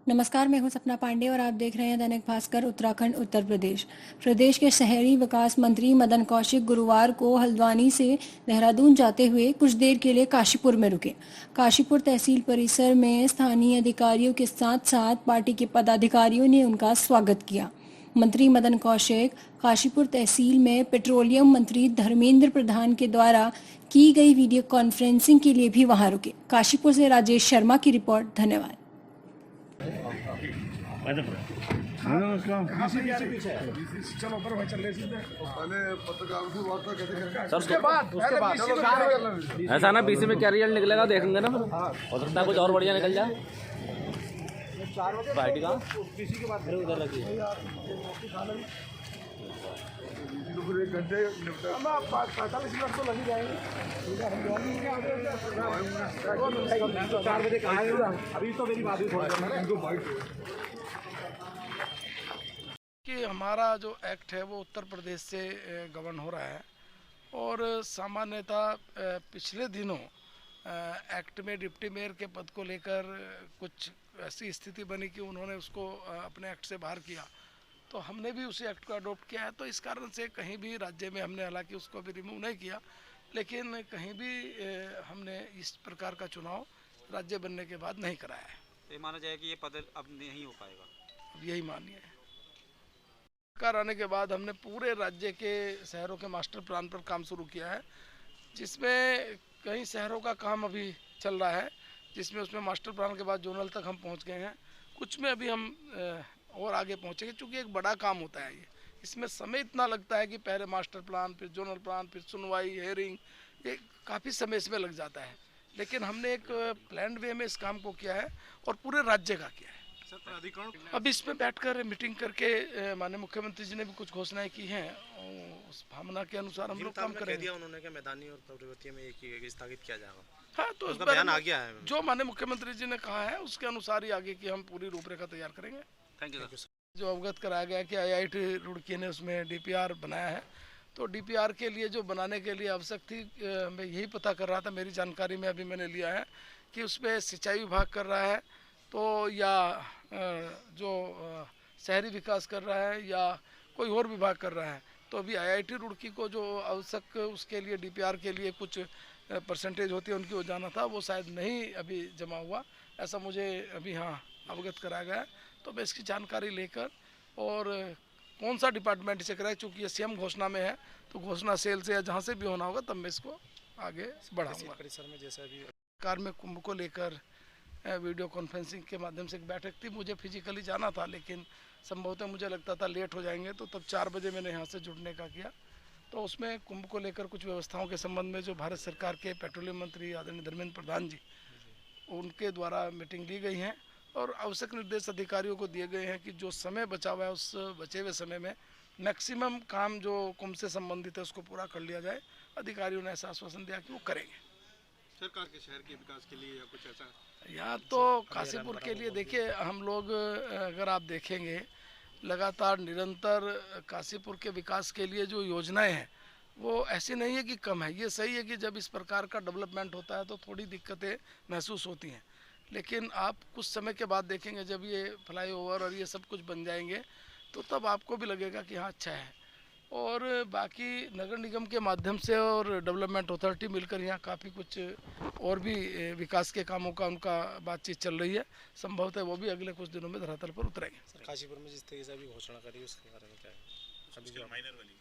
नमस्कार, मैं हूं सपना पांडे और आप देख रहे हैं दैनिक भास्कर उत्तराखंड उत्तर प्रदेश। प्रदेश के शहरी विकास मंत्री मदन कौशिक गुरुवार को हल्द्वानी से देहरादून जाते हुए कुछ देर के लिए काशीपुर में रुके। काशीपुर तहसील परिसर में स्थानीय अधिकारियों के साथ साथ पार्टी के पदाधिकारियों ने उनका स्वागत किया। मंत्री मदन कौशिक काशीपुर तहसील में पेट्रोलियम मंत्री धर्मेंद्र प्रधान के द्वारा की गई वीडियो कॉन्फ्रेंसिंग के लिए भी वहां रुके। काशीपुर से राजेश शर्मा की रिपोर्ट। धन्यवाद। चलो ऊपर भाई चल रहे पहले पत्रकारों से वार्ता कैसे उसके बाद ऐसा ना बीसी में क्या रिजल्ट निकलेगा देखेंगे ना। हो सकता है कुछ और बढ़िया निकल जाए। पार्टी का उधर रखिए। एक घंटे 45 मिनट तो लग ही जाएंगे। 4 बजे अभी तो मेरी बात कि हमारा जो एक्ट है वो उत्तर प्रदेश से गवर्न हो रहा है और सामान्यतः पिछले दिनों एक्ट में डिप्टी मेयर के पद को लेकर कुछ ऐसी स्थिति बनी कि उन्होंने उसको अपने एक्ट से बाहर किया, तो हमने भी उसी एक्ट को अडॉप्ट किया है। तो इस कारण से कहीं भी राज्य में हमने हालांकि उसको भी रिमूव नहीं किया, लेकिन कहीं भी हमने इस प्रकार का चुनाव राज्य बनने के बाद नहीं कराया है। ये माना जाए कि ये पद अब नहीं हो पाएगा, अब यही मानिए है। सरकार आने के बाद हमने पूरे राज्य के शहरों के मास्टर प्लान पर काम शुरू किया है, जिसमें कई शहरों का काम अभी चल रहा है, जिसमें उसमें मास्टर प्लान के बाद जोनल तक हम पहुंच गए हैं। कुछ में अभी हम और आगे पहुंचेंगे, क्योंकि एक बड़ा काम होता है ये। इसमें समय इतना लगता है कि पहले मास्टर प्लान, फिर जोनल प्लान, फिर सुनवाई, हेयरिंग, ये काफ़ी समय इसमें लग जाता है। लेकिन हमने एक प्लान्ड वे में इस काम को किया है और पूरे राज्य का किया है। अब इसमें बैठकर मीटिंग करके माननीय मुख्यमंत्री जी ने भी कुछ घोषणाएं की हैं, उस भावना के अनुसार हम लोग काम करेंगे। उन्होंने क्या मैदानी और प्रवृत्ति में एक स्थगित किया जाएगा। हाँ, तो उसका बयान आ गया है। जो माननीय मुख्यमंत्री जी ने कहा है उसके अनुसार ही आगे की हम पूरी रूपरेखा तैयार करेंगे। Thank you sir. जो अवगत कराया गया कि IIT रुड़की ने उसमें DPR बनाया है, तो DPR के लिए जो बनाने के लिए आवश्यक थी, मैं यही पता कर रहा था, मेरी जानकारी में अभी मैंने लिया है कि उसमें सिंचाई विभाग कर रहा है तो या जो शहरी विकास कर रहा है या कोई और विभाग कर रहा है। तो अभी IIT रुड़की को जो आवश्यक उसके लिए DPR के लिए कुछ परसेंटेज होती है उनकी वो जाना था, वो शायद नहीं अभी जमा हुआ, ऐसा मुझे अभी हाँ अवगत कराया गया है। तो मैं इसकी जानकारी लेकर और कौन सा डिपार्टमेंट से कराए, चूँकि ये CM घोषणा में है, तो घोषणा सेल से या जहाँ से भी होना होगा तब मैं इसको आगे बढ़ाऊँगा। परिसर में जैसा अभी कार में कुंभ को लेकर वीडियो कॉन्फ्रेंसिंग के माध्यम से एक बैठक थी, मुझे फिजिकली जाना था, लेकिन संभवतः मुझे लगता था लेट हो जाएंगे, तो तब 4 बजे मैंने यहाँ से जुड़ने का किया। तो उसमें कुंभ को लेकर कुछ व्यवस्थाओं के संबंध में जो भारत सरकार के पेट्रोलियम मंत्री आदरणीय धर्मेंद्र प्रधान जी, उनके द्वारा मीटिंग ली गई है और आवश्यक निर्देश अधिकारियों को दिए गए हैं कि जो समय बचा हुआ है उस बचे हुए समय में मैक्सिमम काम जो कुंभ से संबंधित है उसको पूरा कर लिया जाए। अधिकारियों ने ऐसा आश्वासन दिया कि वो करेंगे। सरकार के शहर के विकास के लिए या कुछ ऐसा यहाँ तो काशीपुर के लिए देखिए, हम लोग अगर आप देखेंगे लगातार निरंतर काशीपुर के विकास के लिए जो योजनाएं हैं वो ऐसी नहीं है कि कम है। ये सही है कि जब इस प्रकार का डेवलपमेंट होता है तो थोड़ी दिक्कतें महसूस होती हैं, लेकिन आप कुछ समय के बाद देखेंगे जब ये फ्लाईओवर और ये सब कुछ बन जाएंगे तो तब आपको भी लगेगा कि हाँ अच्छा है। और बाकी नगर निगम के माध्यम से और डेवलपमेंट अथॉरिटी मिलकर यहाँ काफ़ी कुछ और भी विकास के कामों का उनका बातचीत चल रही है। संभवतः वो भी अगले कुछ दिनों में धरातल पर उतरेंगे। सर, काशीपुर में जिस तरीके से अभी घोषणा करी उसके बारे में क्या है? अभी जो माइनर वाली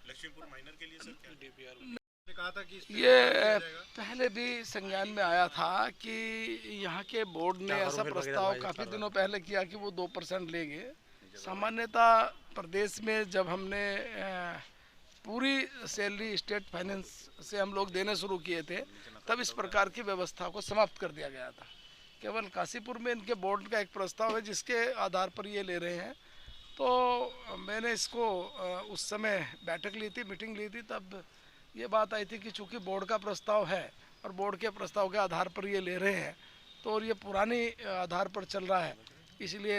लक्ष्मीपुर माइनर के लिए सर क्या DPR ने कहा था कि ये पहले भी संज्ञान में आया था कि यहाँ के बोर्ड ने ऐसा प्रस्ताव काफ़ी दिनों पहले किया कि वो 2% लेंगे। सामान्यतः प्रदेश में जब हमने पूरी सैलरी स्टेट फाइनेंस से हम लोग देने शुरू किए थे तब इस प्रकार की व्यवस्था को समाप्त कर दिया गया था। केवल काशीपुर में इनके बोर्ड का एक प्रस्ताव है जिसके आधार पर ये ले रहे हैं। तो मैंने इसको उस समय बैठक ली थी, मीटिंग ली थी, तब ये बात आई थी कि चूँकि बोर्ड का प्रस्ताव है और बोर्ड के प्रस्ताव के आधार पर ये ले रहे हैं तो और ये पुरानी आधार पर चल रहा है, इसलिए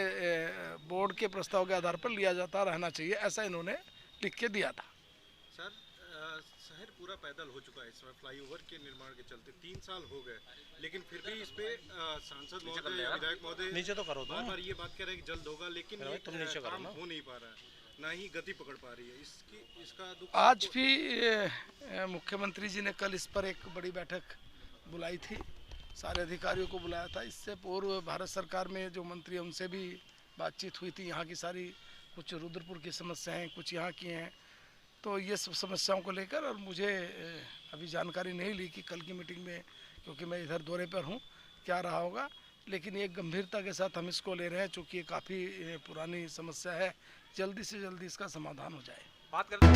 बोर्ड के प्रस्ताव के आधार पर लिया जाता रहना चाहिए, ऐसा इन्होंने लिख के दिया था। सर, शहर पूरा पैदल हो चुका है इस समय फ्लाईओवर के निर्माण के चलते 3 साल हो गए, लेकिन फिर भी इस पे सांसद महोदय या विधायक महोदय नीचे तो करो, बार ये बात कह रहे हैं कि जल्द होगा, लेकिन ये तुम नीचे काम हो नहीं पा रहा है, ना ही गति पकड़ पा रही है। इसका दुख आज भी मुख्यमंत्री जी ने कल इस पर एक बड़ी बैठक बुलाई थी, सारे अधिकारियों को बुलाया था। इससे पूर्व भारत सरकार में जो मंत्री हैं उनसे भी बातचीत हुई थी। यहाँ की सारी कुछ रुद्रपुर की समस्याएं कुछ यहाँ की हैं, तो ये सब समस्याओं को लेकर, और मुझे अभी जानकारी नहीं ली कि कल की मीटिंग में, क्योंकि मैं इधर दौरे पर हूँ, क्या रहा होगा, लेकिन एक गंभीरता के साथ हम इसको ले रहे हैं, चूँकि ये काफ़ी पुरानी समस्या है। जल्दी से जल्दी इसका समाधान हो जाए। बात करते हैं।